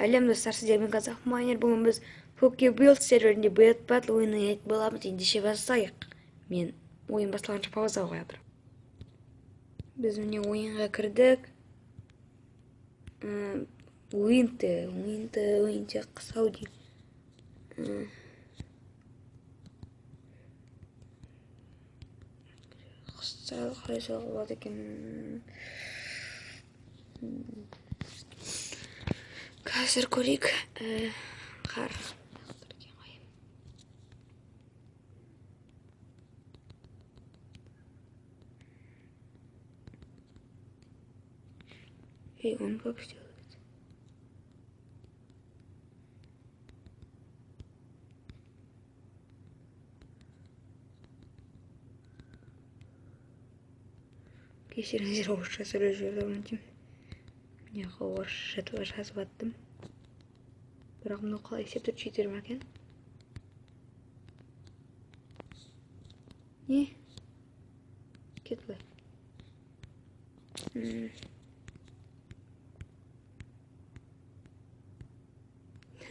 Сәлем достар, сіздермен қазақ майнер. Бүгін біз PUBG Build серверінде Bad Battle ойынын айтып боламыз. Ендеше бастайық. Мен ойын басталғанша пауза қояды. Біз міне ойынға кірдік. Ойын тек қысау дейді. Қысау қалай соғылады екен. Қазір көрейік. Қар. Он как сделает? Кешіріңіздер, орысша сөйлеп жүрдім. Мен орысша жазып аттым. Бірақ мұны қалай есептеп жетер ме екен? Не? Кет былай.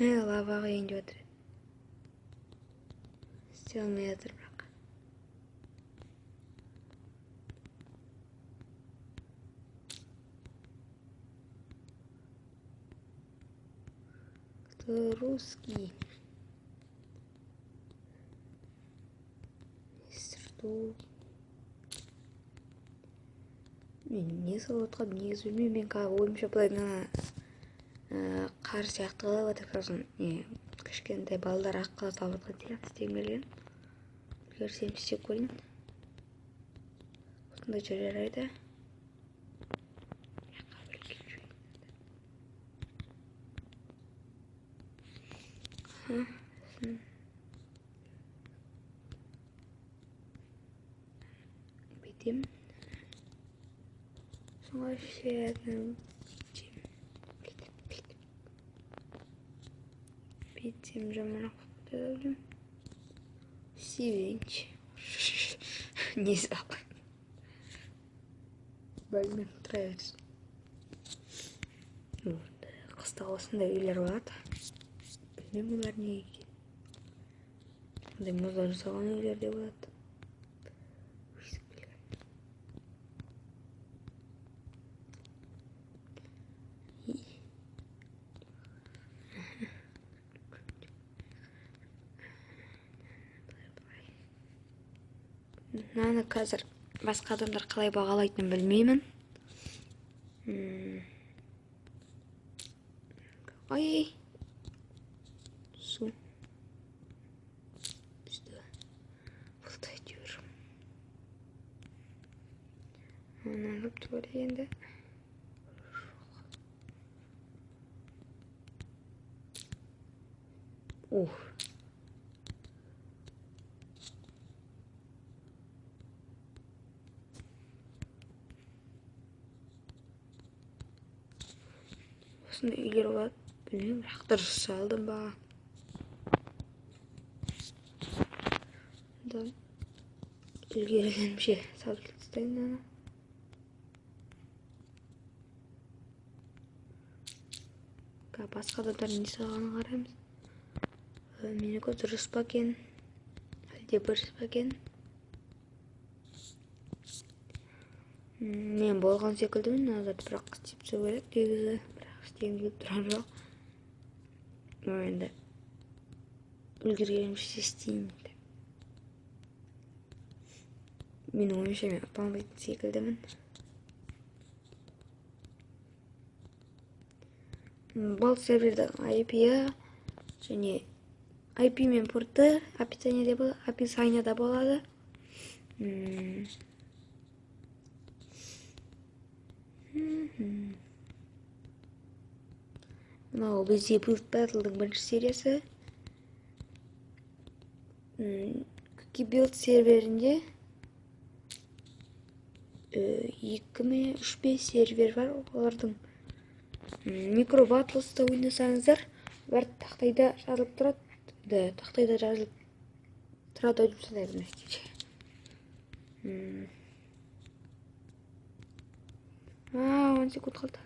Лаваға енді отыр. Істей алмай жатыр бірақ. Кто русский? Что? Мен не салып отқан, негізі білмеймін. Мен ойымша былай қар сияқты қалап жатыр. Сосын кішкентай балдар аққала салып жатқан сияқты істемелген. Көрсем істеп көрейін. Осындай жер жарайды. Бүйтем. Соңға шегін Битим жаман қойдым. Севенч. Не знаю. Бәлмен тұрайыз. Қыста осындай үйлер болады. Білмем олар не екен. Ондай мұзда жасаған үйлер де болады. Мынаны қазір басқа адамдар қалай бағалайтынын білмеймін. Ой. Су. Что? Волтайдер. Анан көп бар енді. Осындай үйлер болады. Білмеймін, бірақ дұрыс салдым ба. Үлгергенімше салып тастайын ана. Басқа адамдардың не салғанын қараймыз. Менікі дұрыс па екен? Әлде бұрыс па екен? Мен болған секілдімін, азат бірақ істеп сөз керек негізі. Істейім деп тұрған жоқ. Енді үлгергенімше істеймін. Менің ойымша мен ұпалмайтын секілдімін. Бұл сервердің IP-і және IP мен порты описаниеда болады. Мынау бізде Build Battle'дың бірінші сериясы. PUBG Build серверінде 2-3 сервер бар. Олардың Micro Battles'та ойнасаңыздар, бар тақтайда жазылып тұрады. Тақтайда жазылып тұрады деп санаймын. 10 секунд қалды.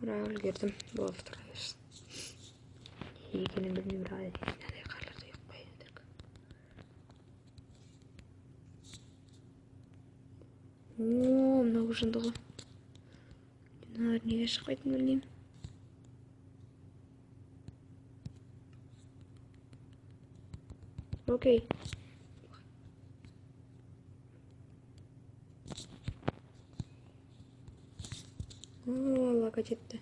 Бірақ үлгердім. Болып тұра берсін. Екенін білмей бірақ мынадай қарларды үйіп қояйын дедік. Мынау жындығы. Мыналар неге шықпайтынын білмеймін. Окей. Лаға жетті.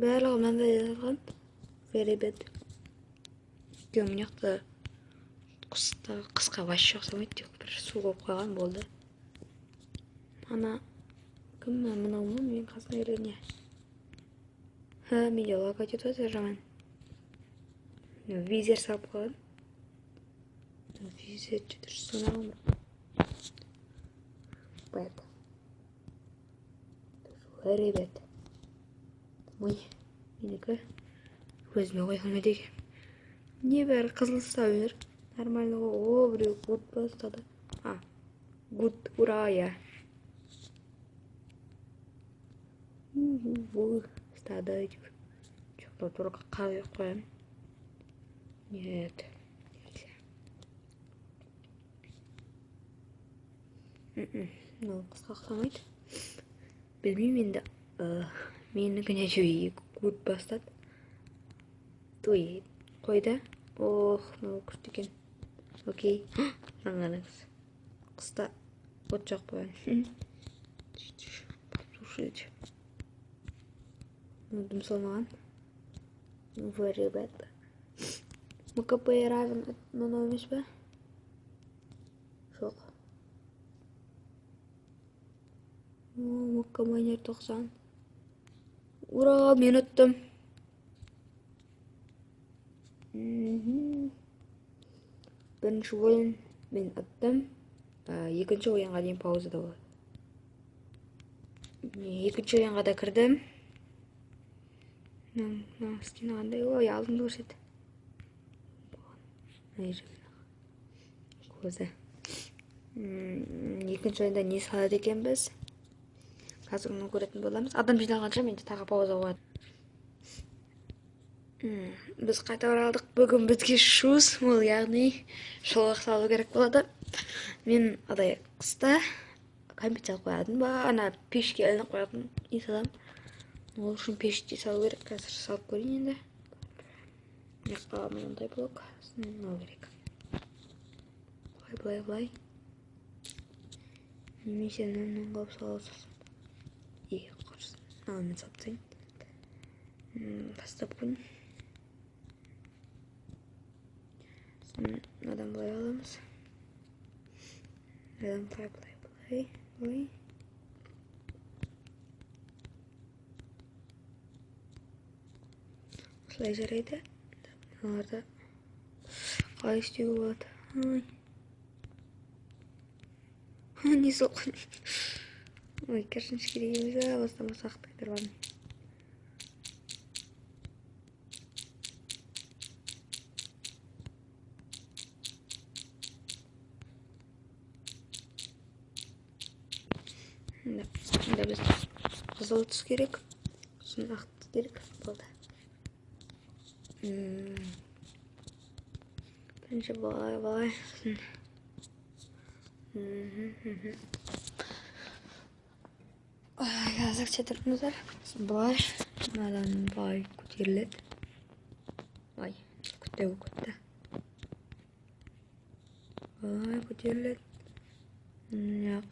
Барлығы мынандай жазылған. Very bad. Екеуі мыняқты қысқа вообще ұқсамайды, тек бір су қойып қойған болды. Ана кім мынау ма мен қасына келгенде? Менде лаға жетіп жатыр жаман. Визер салып қойған. Визер жетір сонағым. Bad. Very bad. Ой, менікі өзіме қой қылмайды екен. Не бәрі қызыл ұстап жүр. Нормально ғой. О, біреу гуд бастады. Гуд, ура, я. Стады әйтеуір. Жоқта тұрға қағып қоямын. Нет. Мынау қысқа ұқсамайды. Білмеймін енді. Менікіне жөйі гуд бастады. Той қойды. Мынау күшті екен. Окей. Жаңғаныңыз. Қыста от жоқ қойған. Послушайте. Дым салмаған. Very bad. МКП равен мынау емес пе? Жоқ. МК майнер 90. Ура, мен ұттым. Бірінші ойын мен ұттым. Екінші ойынға дейін паузада болады. Екінші ойынға да кірдім. Стена қандай? Ой, алдымды көрсетті. Көзі. Екінші ойында не салады екен біз? Қазір оны көретін боламыз. Адам жиналғанша менде тағы пауза қояды. Біз қайта оралдық. Бүгін бізге шуз, ол яғни шолақ салу керек болады. Мен адай қыста компьютер қоядым ба, ана пешке ілініп қоятын не салам. Ол үшін пеште салу керек. Қазір салып көрейін енді. Мына мынандай блок. Мынау керек. Былай. Немесе мынаны қылып саласың. Құрсын. Мен салып тастайын. Тастап қойын. Мынадан былай аламыз. Мынадан былай. Осылай жарайды. Мыналарды қалай істеуге болады? Не соққан? Ой, кершінші керек емес, бастамасақ қайтарбадым. Енді біз қызыл түс керек, сосын ақ түс керек болды. Бірінші былай. Қазір четіріңіздер. Былай. Мынадан былай көтеріледі. Ай, көтті. Былай көтеріледі. Жоқ.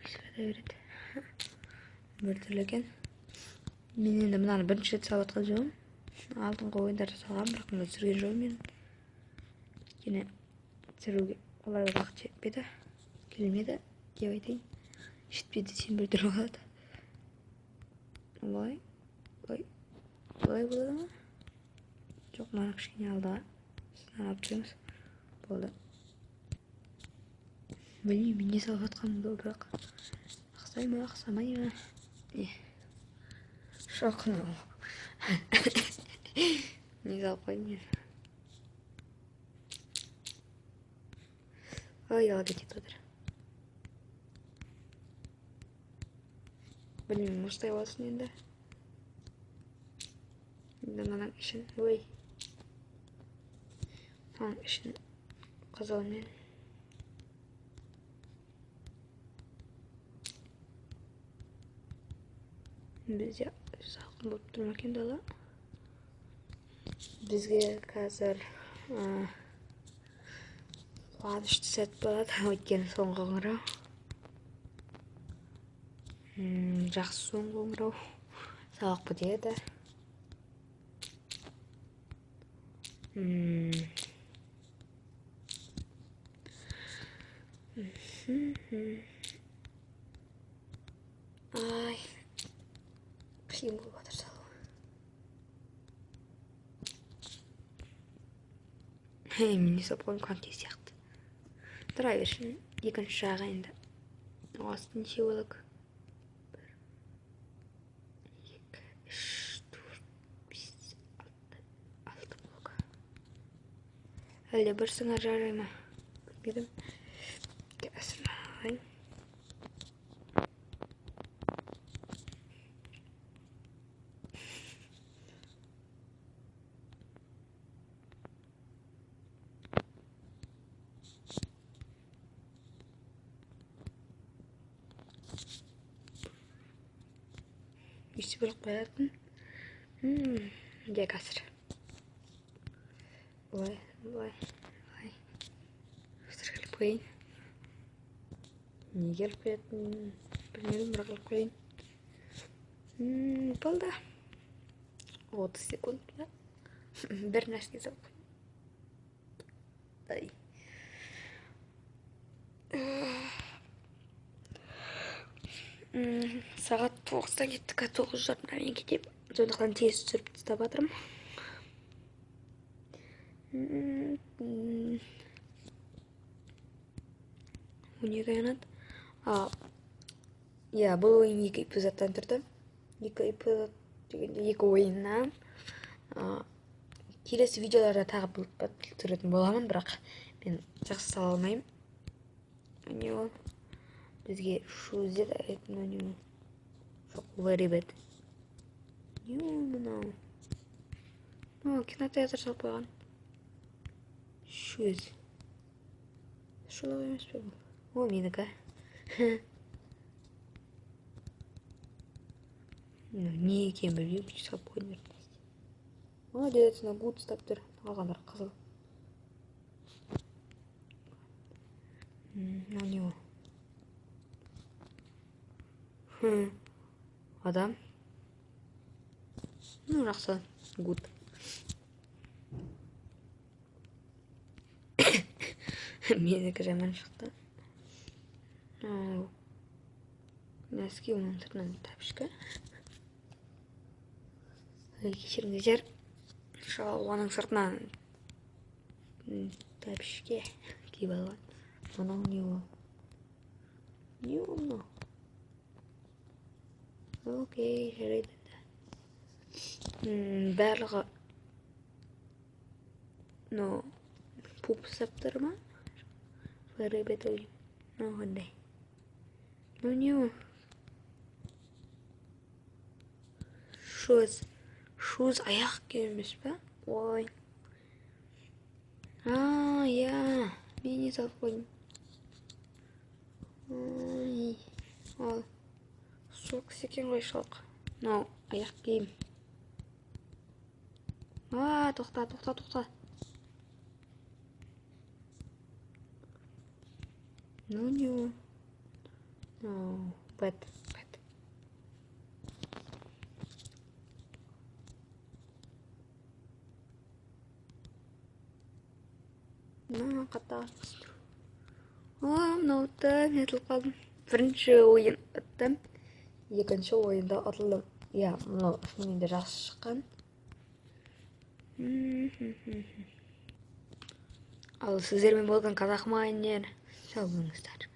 Шырада береді. Бір түрлі екен. Мен енді мынаны бірінші рет салып атқан жоғым. Алдыңғы ойындарды салған, бірақ мұны түсірген жоғым мен. Өйткені түсіруге олай уақыт жетпеді. Келмеді, деп айтайын. Жетпеді сен бір түрі қалады. Олай болады ма? Жоқ, мына кішкене алдыға. Сізден алып тұрыңыз. Болды. Білмеймін, мен не салып атқанымды, бірақ ақсай ма, ақсамай ма? Шоқ мынау. Не салып қойдым мен. аяла кетеді отыр. Білмеймін, осылай болсын енді. Енді мынаның ішін, ой. Мынаның ішін қызылмен. Бізде салқын болып тұр ма екен дала? Бізге қазір қуанышты сәт болады, өйткені соңғы қоңырау. Жақсы соңғы қоңырау. Сабақ бітеді. Ай, қиын болып жатыр салу. Мен не салып қойым конте сияқты. Тұра бершін, екінші жағы енді. Асты неше болық? 1, 2, 3, 4, 5, 6 болық. Әлде бір сыңар жарай ма? Білмедім. Кәсін алайын. Üstü bırak bayatın. Gel kasır. Vay. Kasır gelip koyayım. Niye gelip koyatın? Bilmiyorum, bırakıp koyayım. Болды. 30 секунд. Bir нәрсе салып қойайын. Сағат 9-та кеттік, 9:30-да мен кетем. Сондықтан тез түсіріп тастап жатырмын. Он екі аянат. Иә, бұл ойын 2 эпизодтан тұрды. 2 эпизод дегенде 2 ойыннан. Келесі видеоларда тағы түсіретін боламын, бірақ мен жақсы сала алмаймын. Не ол? Бізге shoes деді, айтын не ол? Жоқ, very bad. Не ол мынау? Кинотеатр салып қойған. Shoes. Шолақ емес пе бұл? Ол менікі. Не екен білмеймін, салып қойдым. Молодец, на гуд ұстап тұр. Қалғандар қызыл. Не ол? Адам. Жақсы, гуд. Менікі жаман шықты. Нәски оның сыртынан тәпішкі. Кешіріңіздер. Оның сыртынан тәпішке киіп алған. Мынау не ол? Не ол мынау? Окей, жарайды. Барлығы пуп ұстап ма? Жарайды ойым. Қандай? Не ол? Shoes аяқ киім емес па? Ой. Я. Мен не салып қойдым. Ал. Сокс екен ғой шалқ. Мынау аяқ киім. Тоқта. Не ол? Бәт. Қатты қыстыр. Мынау да мен ұтылып қалдым. Бірінші ойын ұттым. Екінші ойында ұтылдым. Иә, мынау шынымен де жақсы шыққан. Ал сіздермен болған қазақ майыннен сау болыңыздар.